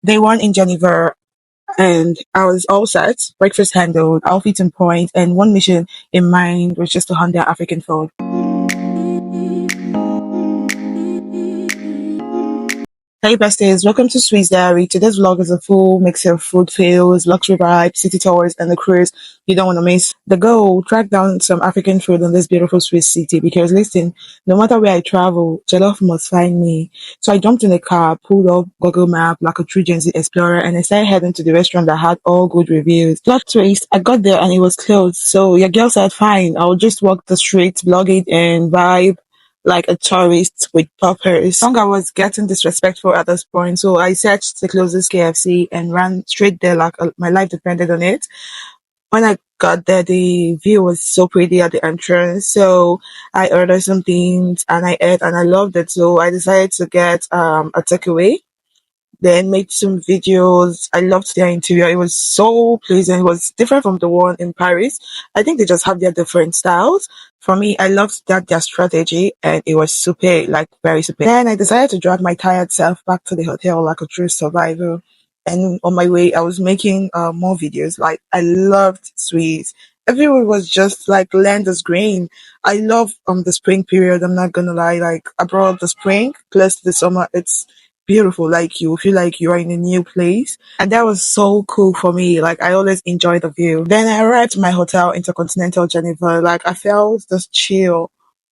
Day one in Geneva, and I was all set, breakfast handled, outfit on point, and one mission in mind was just to hunt their African food. Hey besties, welcome to Swiss Diary. Today's vlog is a full mix of food fails, luxury vibes, city tours, and the cruise you don't want to miss. The goal, track down some African food in this beautiful Swiss city because listen, no matter where I travel, Jollof must find me. So I jumped in the car, pulled up Google Map like a true Gen Z explorer, and I started heading to the restaurant that had all good reviews. Plot twist, I got there and it was closed. So your girl said, fine, I'll just walk the streets, vlog it, and vibe like a tourist with poppers. I think I was getting disrespectful at this point, so I searched the closest KFC and ran straight there like my life depended on it. When I got there, the view was so pretty at the entrance, so I ordered some things and I ate and I loved it. So I decided to get a takeaway, then made some videos. I loved their interior. It was so pleasant. It was different from the one in Paris. I think they just have their different styles. For me, I loved that their strategy and it was super, like very super. Then I decided to drag my tired self back to the hotel like a true survivor. And on my way, I was making more videos. Like I loved Swiss. Everyone was just like land is green. I love the spring period. I'm not gonna lie. Like abroad, the spring plus the summer, it's beautiful. Like you feel like you are in a new place, and that was so cool for me. Like I always enjoy the view. Then I arrived at my hotel, Intercontinental Geneva. Like I felt this chill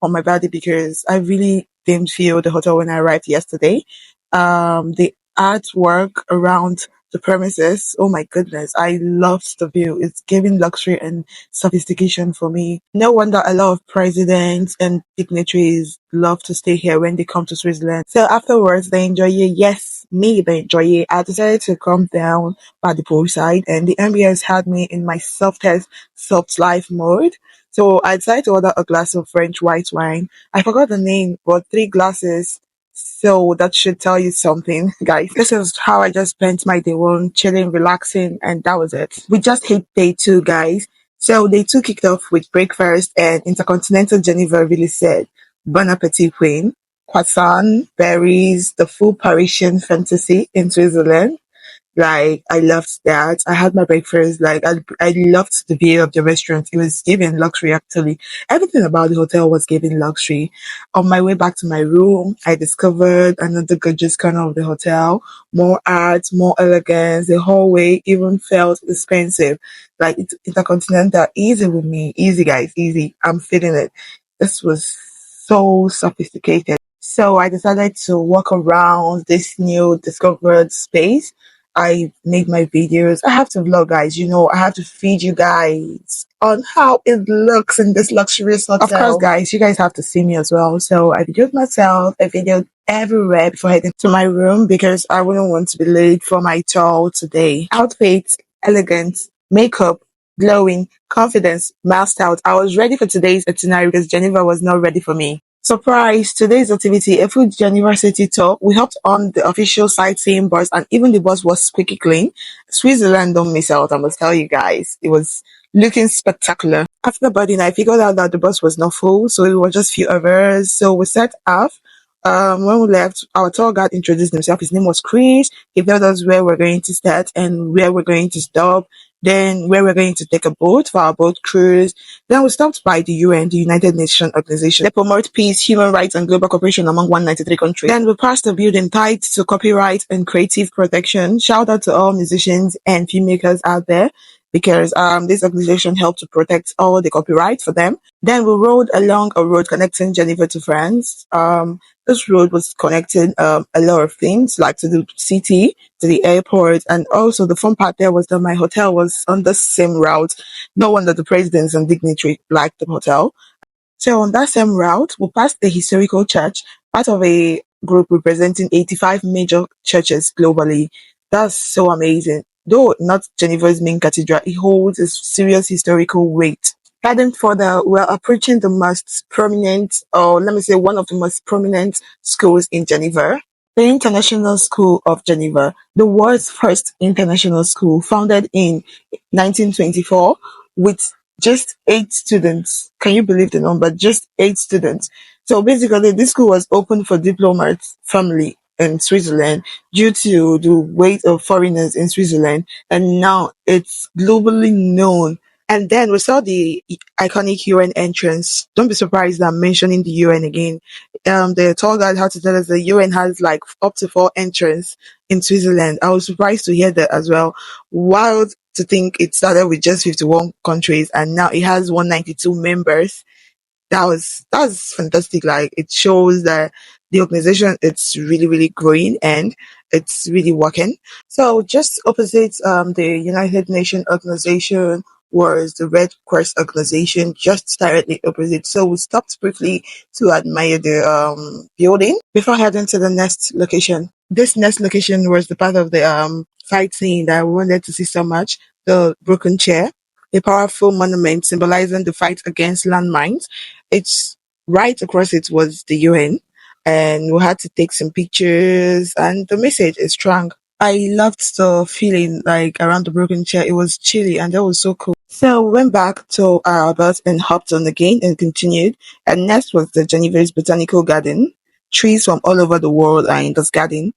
on my body because I really didn't feel the hotel when I arrived yesterday. The artwork around the premises, oh my goodness, I loved the view. It's giving luxury and sophistication for me. No wonder a lot of presidents and dignitaries love to stay here when they come to Switzerland. So afterwards, they enjoy it. Yes, me, they enjoy it. I decided to come down by the poolside, and the ambience had me in my softest, soft life mode. So I decided to order a glass of French white wine. I forgot the name, but 3 glasses. So that should tell you something, guys. This is how I just spent my day one, chilling, relaxing, and that was it. We just hit day two, guys. So day two kicked off with breakfast, and Intercontinental Geneva really said, Bon appetit, Queen. Croissant, berries, the full Parisian fantasy in Switzerland. Like, I loved that. I had my breakfast. Like, I loved the view of the restaurant. It was giving luxury, actually. Everything about the hotel was giving luxury. On my way back to my room, I discovered another gorgeous corner of the hotel. More art, more elegance. The hallway even felt expensive. Like, it's Intercontinental, easy with me. Easy, guys, easy. I'm feeling it. This was so sophisticated. So I decided to walk around this new discovered space. I made my videos. I have to vlog, guys. You know, I have to feed you guys on how it looks in this luxurious hotel. Of course, guys, you guys have to see me as well. So I videoed myself. I videoed everywhere before heading to my room because I wouldn't want to be late for my tour today. Outfits, elegance, makeup, glowing, confidence, masked out. I was ready for today's itinerary because Geneva was not ready for me. Surprise! Today's activity, a full Geneva city tour. We hopped on the official sightseeing bus and even the bus was squeaky clean. Switzerland don't miss out, I must tell you guys. It was looking spectacular. After boarding, I figured out that the bus was not full, so it was just few hours. So we set off. When we left, our tour guide introduced himself. His name was Chris. He told us where we're going to start and where we're going to stop. Then where we're going to take a boat for our boat cruise. Then we stopped by the UN, the United Nations Organization. They promote peace, human rights, and global cooperation among 193 countries. Then we passed a building tied to copyright and creative protection. Shout out to all musicians and filmmakers out there because this organization helped to protect all the copyright for them. Then we rode along a road connecting Geneva to France. This road was connecting a lot of things, like to the city, to the airport, and also the fun part there was that my hotel was on the same route. No wonder the presidents and dignitaries liked the hotel. So on that same route, we passed the historical church, part of a group representing 85 major churches globally. That's so amazing. Though not Geneva's main cathedral, it holds a serious historical weight. Heading further, we're approaching the most prominent, or let me say one of the most prominent schools in Geneva, the International School of Geneva, the world's first international school, founded in 1924 with just 8 students. Can you believe the number? Just 8 students. So basically, this school was open for diplomats, family, in Switzerland due to the weight of foreigners in Switzerland, and now it's globally known. And then we saw the iconic UN entrance. Don't be surprised that I'm mentioning the UN again. The tour guide had to tell us the UN has like up to 4 entrances in Switzerland. I was surprised to hear that as well. Wild to think it started with just 51 countries and now it has 192 members. That was fantastic. Like it shows that the organization it's really growing and it's really working. So just opposite the United Nations organization was the Red Cross organization just directly opposite. So we stopped briefly to admire the building before heading to the next location. This next location was the part of the fight scene that we wanted to see so much, the broken chair, a powerful monument symbolizing the fight against landmines. It's right across it was the UN, and we had to take some pictures, and the message is strong. I loved the feeling like around the broken chair. It was chilly, and that was so cool. So we went back to our bus and hopped on again and continued. And next was the Geneva's Botanical Garden. Trees from all over the world are in this garden.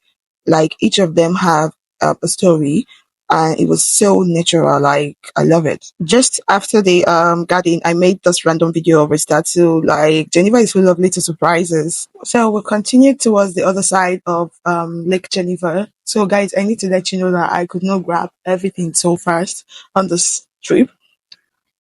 Like each of them have a story, and it was so natural. Like I love it. Just after the garden, I made this random video of a statue. Like Geneva is so lovely to surprise us. So we continued towards the other side of Lake Geneva. So guys, I need to let you know that I could not grab everything so fast on this trip.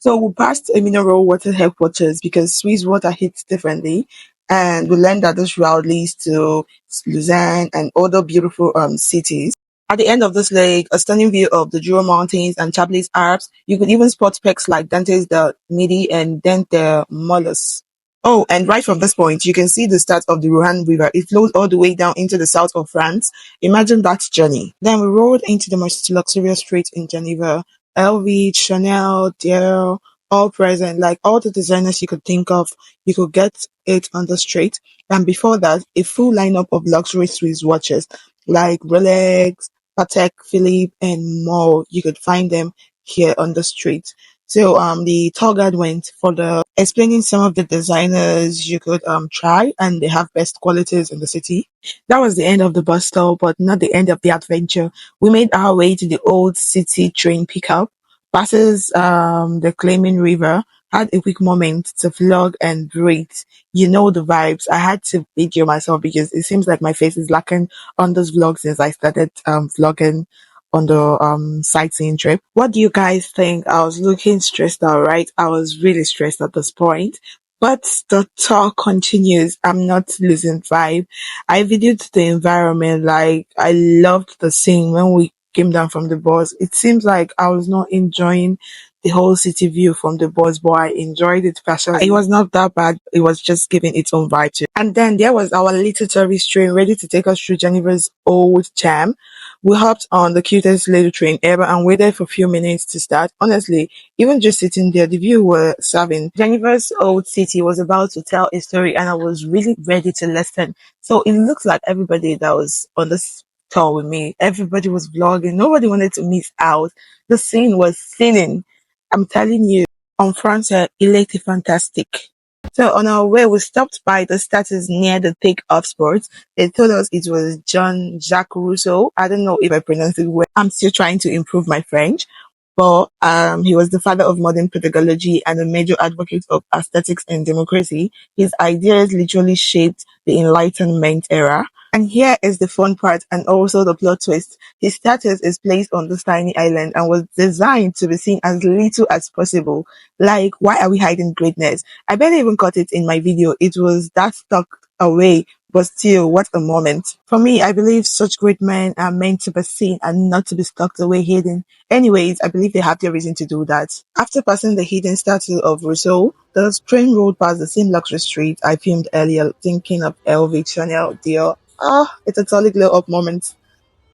So we passed a mineral water headquarters because Swiss water hits differently. And we learned that this route leads to Lausanne and other beautiful cities. At the end of this lake, a stunning view of the Jura Mountains and Chablis Alps. You could even spot peaks like Dante's the Midi and Dente Molus. Oh, and right from this point, you can see the start of the Rhône River. It flows all the way down into the south of France. Imagine that journey. Then we rode into the most luxurious street in Geneva. LV, Chanel, Dior, all present, like all the designers you could think of, you could get it on the street. And before that, a full lineup of luxury Swiss watches like Rolex, Patek Philippe, and more. You could find them here on the street. So the tour guide went for the explaining some of the designers you could try and they have best qualities in the city. That was the end of the bus stop, but not the end of the adventure. We made our way to the old city train pickup, passes the Claiming River, had a quick moment to vlog and breathe. You know the vibes. I had to video myself because it seems like my face is lacking on this vlog since I started vlogging on the sightseeing trip. What do you guys think? I was looking stressed out, right? I was really stressed at this point. But the tour continues. I'm not losing vibe. I videoed the environment. Like I loved the scene when we came down from the bus. It seems like I was not enjoying the whole city view from the bus, but I enjoyed it partially. It was not that bad. It was just giving its own vibe to it. And then there was our little tourist train ready to take us through Geneva's Old Town. We hopped on the cutest little train ever and waited for a few minutes to start. Honestly, even just sitting there, the view were serving. Geneva's old city was about to tell a story and I was really ready to listen. So it looks like everybody that was on this tour with me, everybody was vlogging. Nobody wanted to miss out. The scene was singing. I'm telling you, en français, il était fantastique. So on our way, we stopped by the statues near the take-off spots. They told us it was Jean-Jacques Rousseau. I don't know if I pronounced it well. I'm still trying to improve my French. But he was the father of modern pedagogy and a major advocate of aesthetics and democracy. His ideas literally shaped the Enlightenment era. And here is the fun part and also the plot twist. His status is placed on this tiny island and was designed to be seen as little as possible. Like, why are we hiding greatness? I barely even caught it in my video. It was that tucked away, but still, what a moment. For me, I believe such great men are meant to be seen and not to be tucked away hidden. Anyways, I believe they have their reason to do that. After passing the hidden statue of Rousseau, the train rolled past the same luxury street I filmed earlier, thinking of LV, Chanel, Dior. It's a totally glow up moment.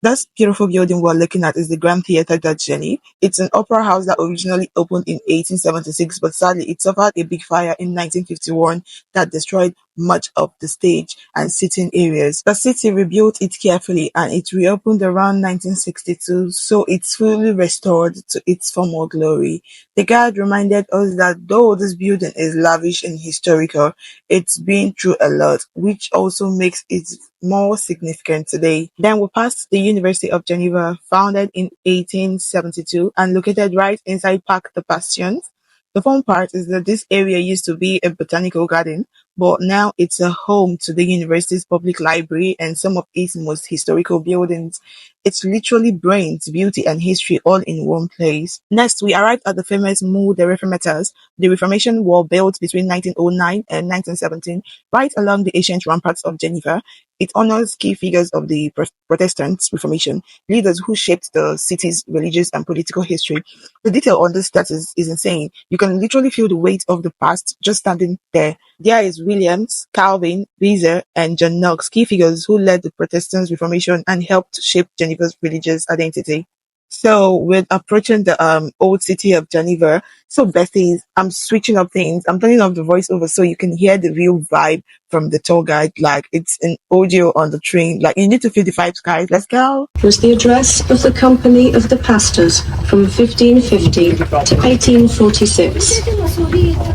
That beautiful building we're looking at is the Grand Théâtre de Genève. It's an opera house that originally opened in 1876, but sadly it suffered a big fire in 1951 that destroyed much of the stage and sitting areas. The city rebuilt it carefully and it reopened around 1962, so it's fully restored to its former glory. The guide reminded us that though this building is lavish and historical, it's been through a lot, which also makes it more significant today. Then we passed the University of Geneva, founded in 1872 and located right inside Parc des Passions. The fun part is that this area used to be a botanical garden, but now it's a home to the university's public library and some of its most historical buildings. It's literally brains, beauty, and history all in one place. Next, we arrived at the famous Mur des Réformateurs. The Reformation wall built between 1909 and 1917, right along the ancient ramparts of Geneva. It honors key figures of the Protestant Reformation, leaders who shaped the city's religious and political history. The detail on this statue is insane. You can literally feel the weight of the past just standing there. There is Williams, Calvin, Bezer, and John Knox, key figures who led the Protestant Reformation and helped shape Geneva's religious identity. So we're approaching the old city of Geneva. So besties, I'm switching up things. I'm turning off the voiceover so you can hear the real vibe from the tour guide. Like it's an audio on the train. Like you need to feel the vibes, guys. Let's go. Was the address of the Company of the Pastors from 1550 to 1846.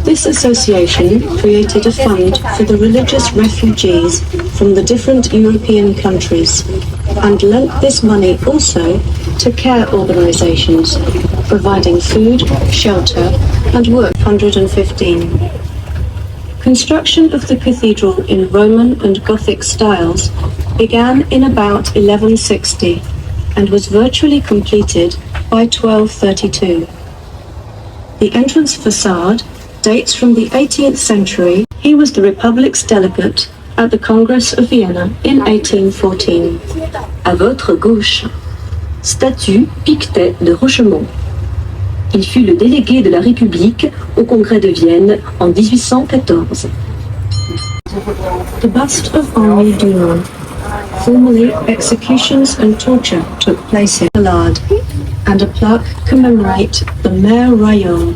This association created a fund for the religious refugees from the different European countries and lent this money also to care organisations, providing food, shelter and work. 115. Construction of the cathedral in Roman and Gothic styles began in about 1160 and was virtually completed by 1232. The entrance facade dates from the 18th century. He was the Republic's delegate at the Congress of Vienna in 1814. À votre gauche, statue Pictet de Rochemont. Il fut le délégué de la République au Congrès de Vienne en 1814. The bust of Henri Dunant. Formerly, executions and torture took place in Malade, and a plaque commemorate the Mère Royale,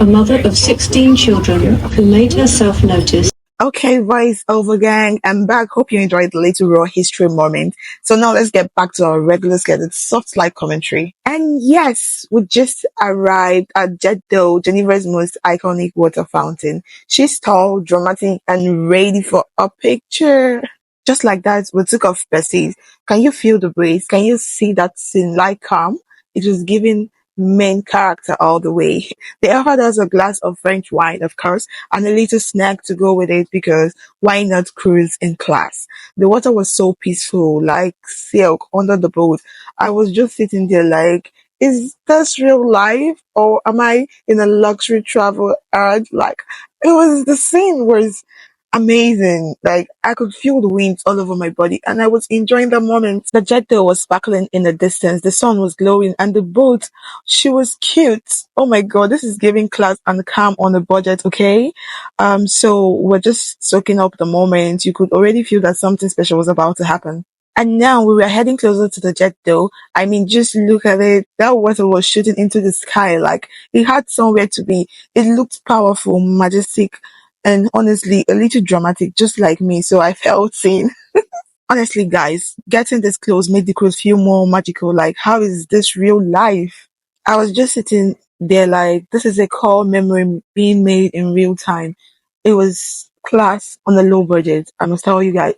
a mother of 16 children who made herself noticed. Okay, voiceover gang, I'm back. Hope you enjoyed the little raw history moment. So now let's get back to our regular scheduled soft light commentary. And yes, we just arrived at Jet d'Eau, Geneva's most iconic water fountain. She's tall, dramatic, and ready for a picture. Just like that, we took off besties. Can you feel the breeze? Can you see that scene like calm? It was giving main character all the way. They offered us a glass of French wine, of course, and a little snack to go with it because why not cruise in class? The water was so peaceful, like silk under the boat. I was just sitting there like, is this real life or am I in a luxury travel ad? Like, the scene was amazing. Like I could feel the winds all over my body and I was enjoying the moment. The jet tail was sparkling in the distance. The sun was glowing and the boat, she was cute. Oh my God, this is giving class and calm on a budget. Okay. So we're just soaking up the moment. You could already feel that something special was about to happen. And now we were heading closer to the jet though. I mean, just look at it. That water was shooting into the sky. Like it had somewhere to be. It looked powerful, majestic, and honestly a little dramatic, just like me, so I felt seen. Honestly, guys, getting this close made the cruise feel more magical. Like, how is this real life? I was just sitting there like, this is a core memory being made in real time. It was class on a low budget, I must tell you guys.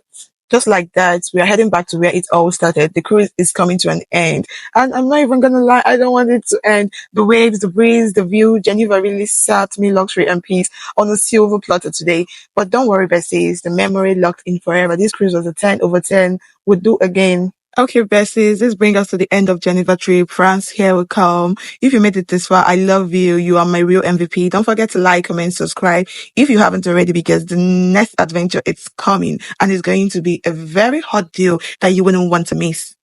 Just like that, we are heading back to where it all started. The cruise is coming to an end. And I'm not even gonna lie, I don't want it to end. The waves, the breeze, the view, Geneva really served me luxury and peace on a silver platter today. But don't worry, besties, the memory locked in forever. This cruise was a 10 over 10. We'll do again. Okay, besties, this brings us to the end of Geneva trip. France, here we come. If you made it this far, I love you. You are my real MVP. Don't forget to like, comment, subscribe if you haven't already, because the next adventure is coming and it's going to be a very hot deal that you wouldn't want to miss.